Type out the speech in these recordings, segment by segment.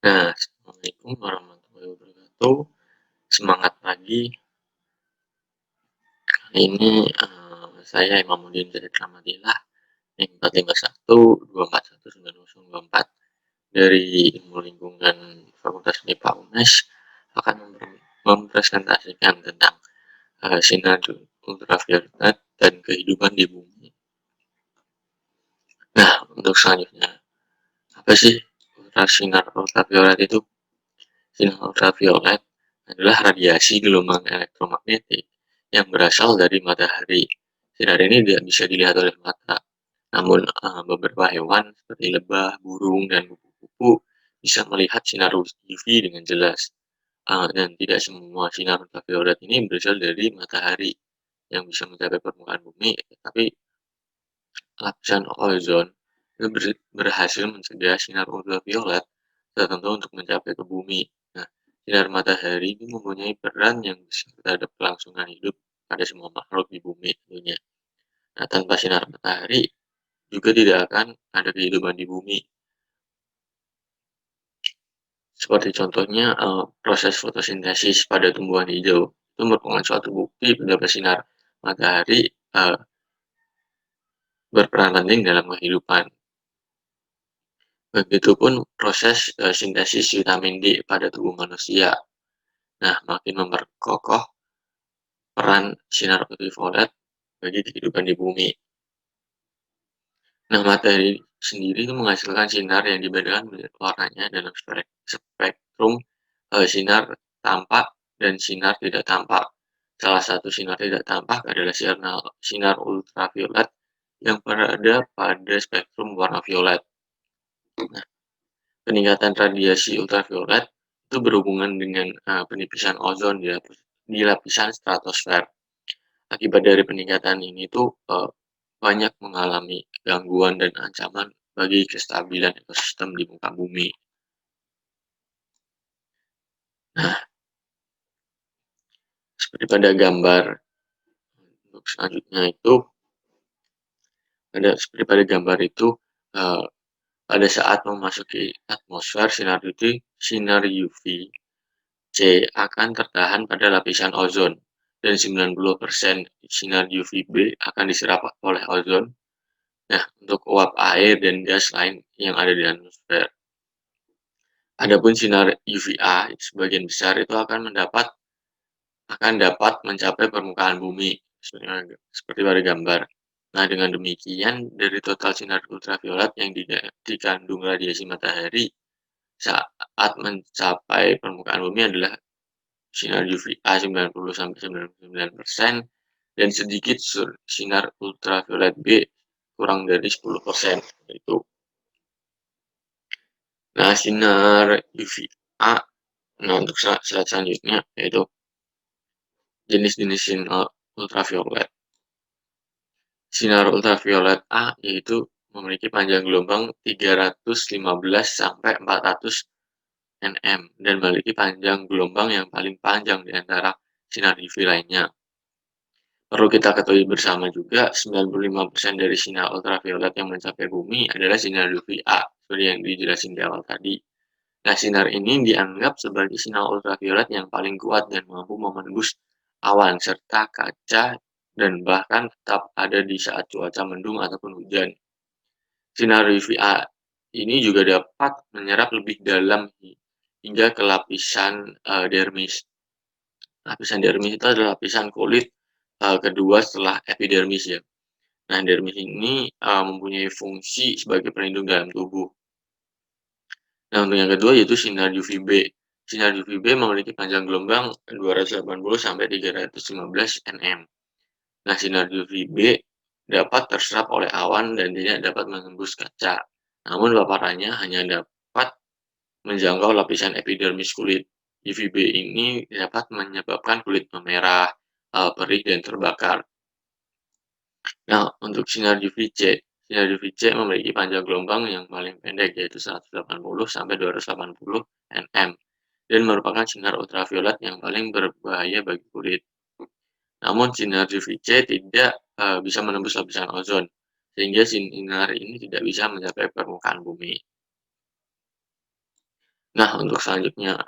Nah, Assalamualaikum warahmatullahi wabarakatuh. Semangat pagi. Kali ini saya Imamuddin dari Rahmatillah NIM 451241904 dari Ilmu Lingkungan Fakultas MIPA UNES akan mempresentasikan tentang sinar ultraviolet dan kehidupan di bumi. Nah, untuk selanjutnya, apa sih sinar ultraviolet itu? Sinar ultraviolet adalah radiasi gelombang elektromagnetik yang berasal dari matahari. Sinar ini tidak bisa dilihat oleh mata, namun beberapa hewan seperti lebah, burung, dan kupu-kupu bisa melihat sinar UV dengan jelas. Dan tidak semua sinar ultraviolet ini berasal dari matahari yang bisa mencapai permukaan bumi, tetapi lapisan ozon berhasil mencegah sinar ultraviolet tertentu untuk mencapai ke bumi. Nah, sinar matahari ini mempunyai peran yang besar terhadap kelangsungan hidup pada semua makhluk di bumi tentunya. Nah, tanpa sinar matahari juga tidak akan ada kehidupan di bumi. Seperti contohnya proses fotosintesis pada tumbuhan hijau itu merupakan suatu bukti bahwa sinar matahari berperan penting dalam kehidupan. Begitupun proses sintesis vitamin D pada tubuh manusia. Nah, makin memperkokoh peran sinar ultraviolet bagi kehidupan di bumi. Nah, matahari sendiri itu menghasilkan sinar yang dibedakan warnanya dalam spektrum sinar tampak dan sinar tidak tampak. Salah satu sinar tidak tampak adalah sinar ultraviolet yang berada pada spektrum warna violet. Nah, peningkatan radiasi ultraviolet itu berhubungan dengan penipisan ozon di lapisan stratosfer. Akibat dari peningkatan ini tuh banyak mengalami gangguan dan ancaman bagi kestabilan ekosistem di muka bumi. Nah, seperti pada gambar untuk selanjutnya itu seperti pada gambar itu pada saat memasuki atmosfer sinar UV C akan tertahan pada lapisan ozon dan 90% sinar UVB akan diserap oleh ozon. Nah, untuk uap air dan gas lain yang ada di atmosfer. Adapun sinar UVA sebagian besar itu akan dapat mencapai permukaan bumi seperti pada gambar. Nah, dengan demikian dari total sinar ultraviolet yang dikandung radiasi matahari saat mencapai permukaan bumi adalah sinar UVA 90-99% dan sedikit sinar ultraviolet B kurang dari 10%. Itu. Nah, sinar UVA, untuk slide selanjutnya yaitu jenis-jenis sinar ultraviolet. Sinar ultraviolet A yaitu memiliki panjang gelombang 315 sampai 400 nm dan memiliki panjang gelombang yang paling panjang di antara sinar UV lainnya. Perlu kita ketahui bersama juga 95% dari sinar ultraviolet yang mencapai bumi adalah sinar UVA seperti yang dijelasin di awal tadi. Nah, sinar ini dianggap sebagai sinar ultraviolet yang paling kuat dan mampu menembus awan serta kaca dan bahkan tetap ada di saat cuaca mendung ataupun hujan. Sinar UVA ini juga dapat menyerap lebih dalam hingga ke lapisan dermis. Lapisan dermis itu adalah lapisan kulit kedua setelah epidermis ya. Nah, dermis ini mempunyai fungsi sebagai pelindung dalam tubuh. Nah, untuk yang kedua yaitu sinar UVB. Sinar UVB memiliki panjang gelombang 280 sampai 315 nm. Nah, sinar UVB dapat terserap oleh awan dan tidak dapat menembus kaca. Namun paparannya hanya dapat menjangkau lapisan epidermis kulit. UVB ini dapat menyebabkan kulit memerah, perih, dan terbakar. Nah, untuk sinar UVC memiliki panjang gelombang yang paling pendek yaitu 180 sampai 280 nm dan merupakan sinar ultraviolet yang paling berbahaya bagi kulit. Namun sinar UVC tidak bisa menembus lapisan ozon sehingga sinar ini tidak bisa mencapai permukaan bumi. Nah, untuk selanjutnya,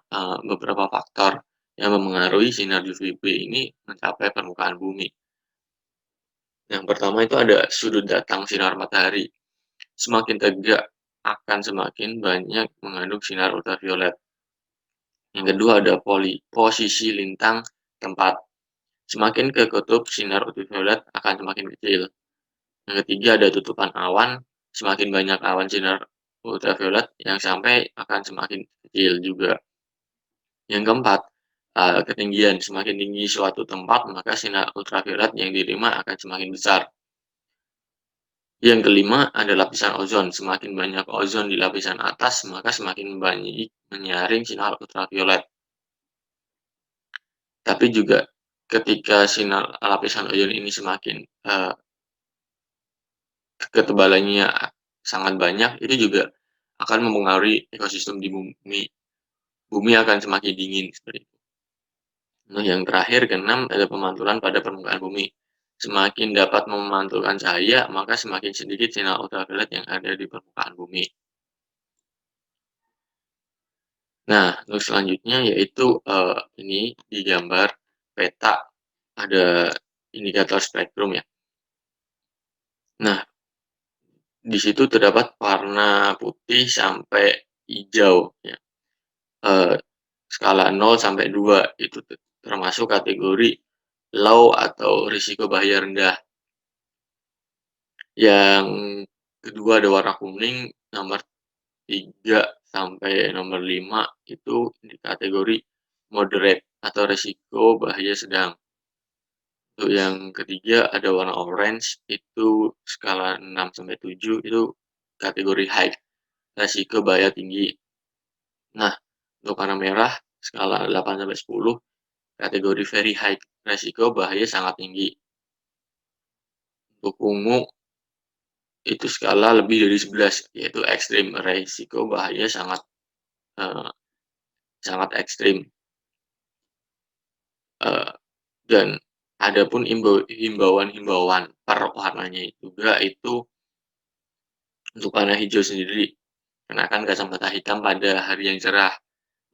beberapa faktor yang memengaruhi sinar UVB ini mencapai permukaan bumi. Yang pertama itu ada sudut datang sinar matahari. Semakin tegak akan semakin banyak mengandung sinar ultraviolet. Yang kedua ada posisi lintang tempat. Semakin ke kutub, sinar ultraviolet akan semakin kecil. Yang ketiga ada tutupan awan. Semakin banyak awan sinar ultraviolet yang sampai akan semakin kecil juga. Yang keempat, ketinggian. Semakin tinggi suatu tempat, maka sinar ultraviolet yang diterima akan semakin besar. Yang kelima ada lapisan ozon. Semakin banyak ozon di lapisan atas, maka semakin banyak menyaring sinar ultraviolet. Tapi juga ketika sinar lapisan ozon ini semakin ketebalannya sangat banyak, itu juga akan mempengaruhi ekosistem di bumi. Bumi akan semakin dingin seperti itu. Nah, yang terakhir keenam ada pemantulan pada permukaan bumi. Semakin dapat memantulkan cahaya, maka semakin sedikit sinar ultraviolet yang ada di permukaan bumi. Nah, untuk selanjutnya yaitu ini di gambar peta ada indikator spektrum ya. Nah, di situ terdapat warna putih sampai hijau ya. Eh, skala 0 sampai 2 itu termasuk kategori low atau risiko bahaya rendah. Yang kedua ada warna kuning, nomor 3 sampai nomor 5 itu di kategori moderate atau risiko bahaya sedang. Untuk yang ketiga ada warna orange, itu skala 6 sampai 7 itu kategori high, risiko bahaya tinggi. Nah, untuk warna merah skala 8 sampai 10 kategori very high, risiko bahaya sangat tinggi. Untuk ungu itu skala lebih dari 11, yaitu ekstrim, risiko bahaya sangat eh, sangat ekstrim. Dan adapun himbauan-himbauan per warnanya juga itu untuk warna hijau sendiri, kenakan kacamata hitam pada hari yang cerah,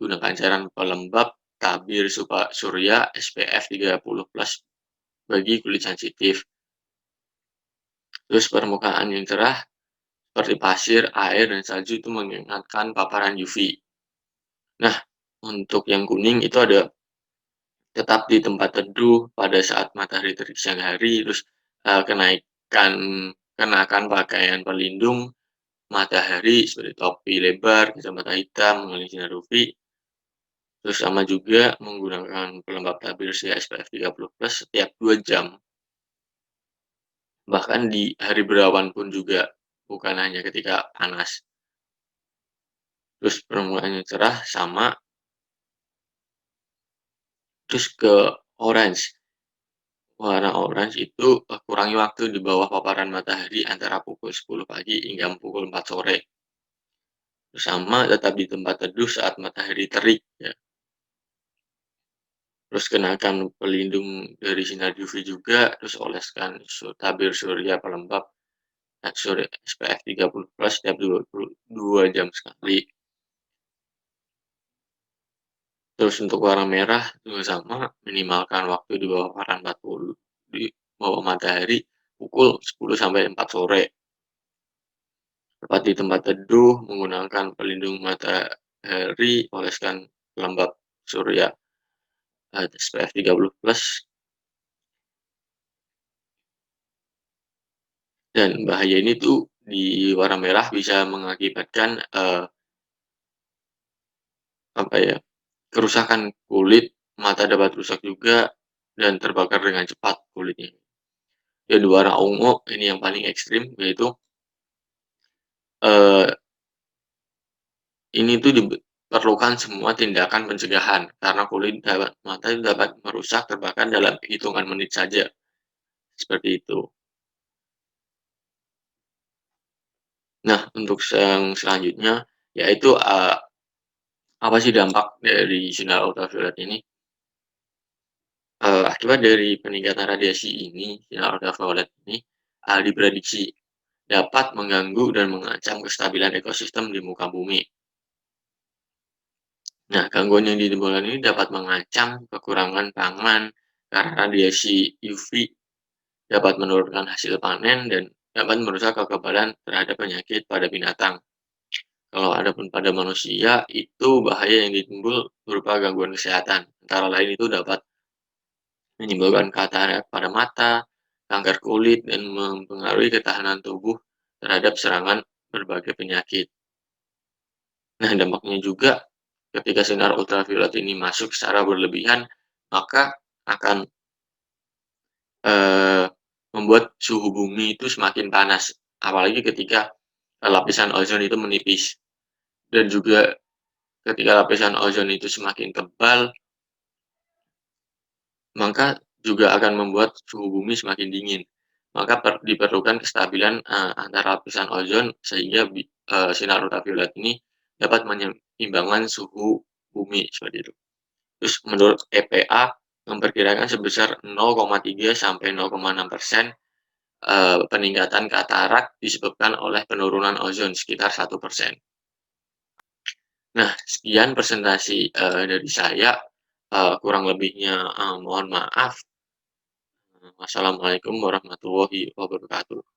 gunakan cairan pelembab tabir surya SPF 30+ bagi kulit sensitif. Terus permukaan yang cerah seperti pasir, air, dan salju itu mengingatkan paparan UV. Nah, untuk yang kuning itu ada tetap di tempat teduh pada saat matahari terik siang hari, terus kenakan pakaian pelindung matahari seperti topi lebar, kacamata hitam menghalangi sinar UV, terus sama juga menggunakan pelembab tabir surya SPF 30+ setiap 2 jam. Bahkan di hari berawan pun juga, bukan hanya ketika panas. Terus permukaannya cerah sama, terus ke orange. Warna orange itu kurangi waktu di bawah paparan matahari antara pukul 10 pagi hingga pukul 4 sore. Sama tetap di tempat teduh saat matahari terik ya. Terus kenakan pelindung dari sinar UV juga, terus oleskan tabir surya pelembab surya SPF 30+ setiap 22 jam sekali. Terus untuk warna merah juga sama, minimalkan waktu di bawah paparan 40 di bawah matahari pukul 10 sampai 4 sore. Tepat di tempat teduh, menggunakan pelindung matahari, oleskan pelembab surya SPF 30+, dan bahaya ini tuh di warna merah bisa mengakibatkan apa ya, kerusakan kulit, mata dapat rusak juga, dan terbakar dengan cepat kulitnya. Dan di warna ungu ini yang paling ekstrim, yaitu eh, ini tuh diperlukan semua tindakan pencegahan karena kulit mata itu dapat merusak terbakar dalam hitungan menit saja. Seperti itu. Nah, untuk yang selanjutnya yaitu apa sih dampak dari sinar ultraviolet ini? Akibat dari peningkatan radiasi ini, sinar ultraviolet ini diprediksi dapat mengganggu dan mengancam kestabilan ekosistem di muka bumi. Nah, gangguan yang ditimbulkan ini dapat mengancam kekurangan pangan karena radiasi UV dapat menurunkan hasil panen dan dapat merusak kekebalan terhadap penyakit pada binatang. Kalau adapun pada manusia, itu bahaya yang ditimbul berupa gangguan kesehatan. Antara lain itu dapat menimbulkan katarak pada mata, kanker kulit, dan mempengaruhi ketahanan tubuh terhadap serangan berbagai penyakit. Nah, dampaknya juga ketika sinar ultraviolet ini masuk secara berlebihan, maka akan, eee, membuat suhu bumi itu semakin panas, apalagi ketika, lapisan ozon itu menipis. Dan juga ketika lapisan ozon itu semakin tebal, maka juga akan membuat suhu bumi semakin dingin. Maka diperlukan kestabilan, antara lapisan ozon sehingga sinar ultraviolet ini dapat menyeimbangkan suhu bumi, seperti itu. Terus menurut EPA memperkirakan sebesar 0,3 sampai 0,6%, peningkatan katarak disebabkan oleh penurunan ozon sekitar 1%. Nah, sekian presentasi, dari saya, kurang lebihnya, mohon maaf. Wassalamualaikum warahmatullahi wabarakatuh.